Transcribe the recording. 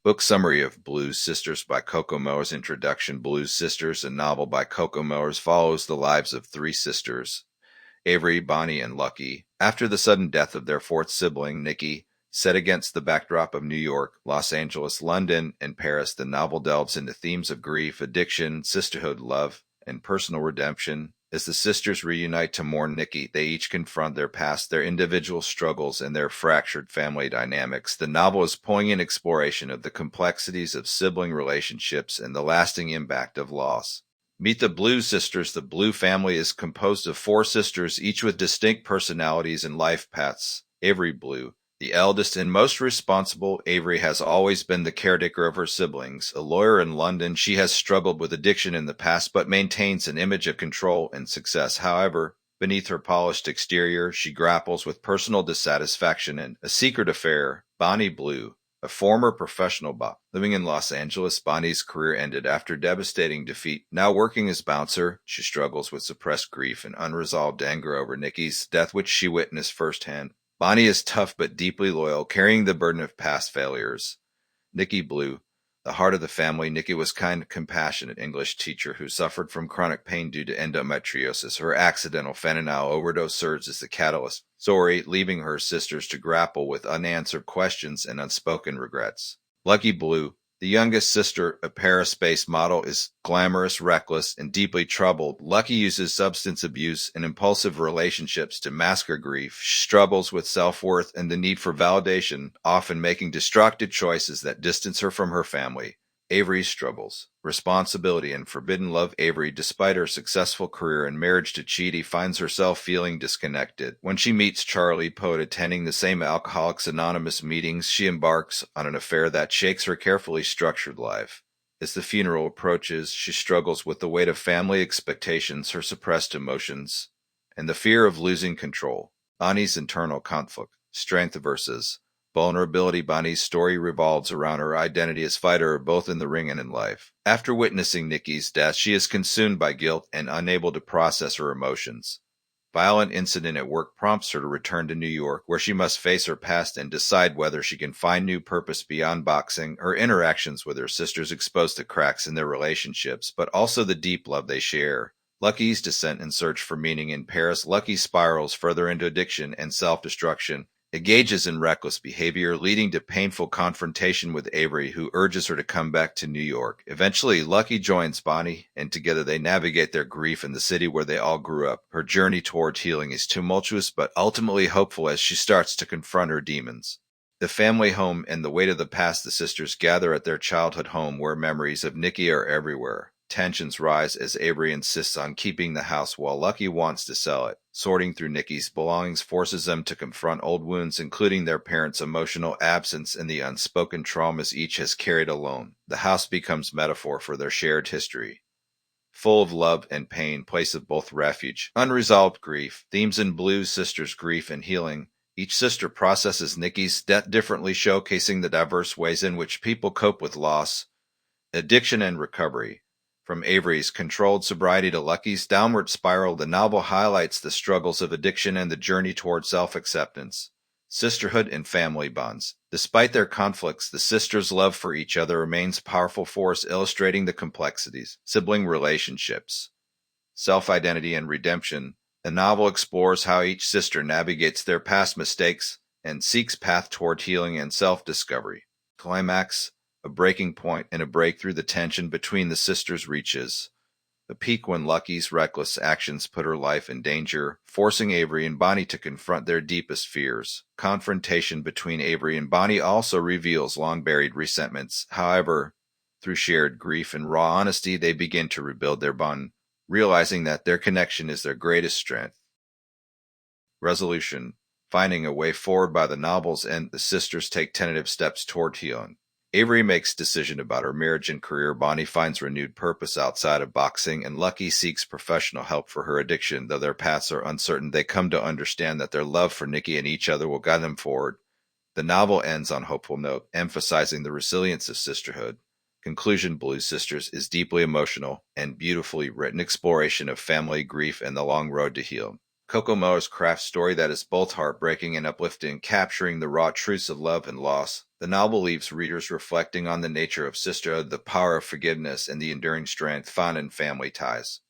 Book summary of Blues Sisters by Coco Mellors. Introduction. Blues Sisters, a novel by Coco Mellors, follows the lives of three sisters, Avery, Bonnie, and Lucky. After the sudden death of their fourth sibling, Nicky, set against the backdrop of New York, Los Angeles, London, and Paris, the novel delves into themes of grief, addiction, sisterhood, love, and personal redemption. As the sisters reunite to mourn Nicky, they each confront their past, their individual struggles, and their fractured family dynamics. The novel is a poignant exploration of the complexities of sibling relationships and the lasting impact of loss. Meet the Blue Sisters. The Blue family is composed of four sisters, each with distinct personalities and life paths. Avery Blue, the eldest and most responsible, Avery has always been the caretaker of her siblings. A lawyer in London, she has struggled with addiction in the past but maintains an image of control and success. However, beneath her polished exterior, she grapples with personal dissatisfaction and a secret affair. Bonnie Blue, a former professional boxer. Living in Los Angeles, Bonnie's career ended after devastating defeat. Now working as bouncer, she struggles with suppressed grief and unresolved anger over Nicky's death, which she witnessed firsthand. Bonnie is tough but deeply loyal, carrying the burden of past failures. Nicky Blue, the heart of the family. Nicky was kind, compassionate English teacher who suffered from chronic pain due to endometriosis. Her accidental fentanyl overdose serves as the catalyst story, leaving her sisters to grapple with unanswered questions and unspoken regrets. Lucky Blue, the youngest sister, a Paris-based model, is glamorous, reckless, and deeply troubled. Lucky uses substance abuse and impulsive relationships to mask her grief. She struggles with self-worth and the need for validation, often making destructive choices that distance her from her family. Avery struggles, responsibility, and forbidden love. Avery, despite her successful career and marriage to Chidi, finds herself feeling disconnected. When she meets Charlie Pote attending the same Alcoholics Anonymous meetings, she embarks on an affair that shakes her carefully structured life. As the funeral approaches, she struggles with the weight of family expectations, her suppressed emotions, and the fear of losing control. Bonnie's internal conflict, strength versus vulnerability. Bonnie's story revolves around her identity as fighter, both in the ring and in life. After witnessing Nicky's death, she is consumed by guilt and unable to process her emotions. Violent incident at work prompts her to return to New York, where she must face her past and decide whether she can find new purpose beyond boxing. Her interactions with her sisters expose the cracks in their relationships, but also the deep love they share. Lucky's descent and search for meaning. In Paris, Lucky spirals further into addiction and self-destruction, engages in reckless behavior, leading to painful confrontation with Avery, who urges her to come back to New York. Eventually, Lucky joins Bonnie, and together they navigate their grief in the city where they all grew up. Her journey toward healing is tumultuous but ultimately hopeful as she starts to confront her demons. The family home and the weight of the past. The sisters gather at their childhood home where memories of Nicky are everywhere. Tensions rise as Avery insists on keeping the house while Lucky wants to sell it. Sorting through Nicky's belongings forces them to confront old wounds, including their parents' emotional absence and the unspoken traumas each has carried alone. The house becomes metaphor for their shared history. Full of love and pain, place of both refuge. Unresolved grief. Themes in Blue Sisters: grief and healing. Each sister processes Nicky's death differently, showcasing the diverse ways in which people cope with loss, addiction, and recovery. From Avery's controlled sobriety to Lucky's downward spiral, the novel highlights the struggles of addiction and the journey toward self-acceptance. Sisterhood and family bonds. Despite their conflicts, the sisters' love for each other remains a powerful force, illustrating the complexities. Sibling relationships. Self-identity and redemption. The novel explores how each sister navigates their past mistakes and seeks path toward healing and self-discovery. Climax. A breaking point and a breakthrough. The tension between the sisters reaches a peak when Lucky's reckless actions put her life in danger, forcing Avery and Bonnie to confront their deepest fears. Confrontation between Avery and Bonnie also reveals long-buried resentments. However, through shared grief and raw honesty, they begin to rebuild their bond, realizing that their connection is their greatest strength. Resolution. Finding a way forward. By the novel's end, the sisters take tentative steps toward healing. Avery makes a decision about her marriage and career. Bonnie finds renewed purpose outside of boxing, and Lucky seeks professional help for her addiction. Though their paths are uncertain, they come to understand that their love for Nicky and each other will guide them forward. The novel ends on a hopeful note, emphasizing the resilience of sisterhood. Conclusion. Blue Sisters is deeply emotional and beautifully written exploration of family, grief, and the long road to heal. Coco Mellors crafts story that is both heartbreaking and uplifting, capturing the raw truths of love and loss. The novel leaves readers reflecting on the nature of sisterhood, the power of forgiveness, and the enduring strength found in family ties.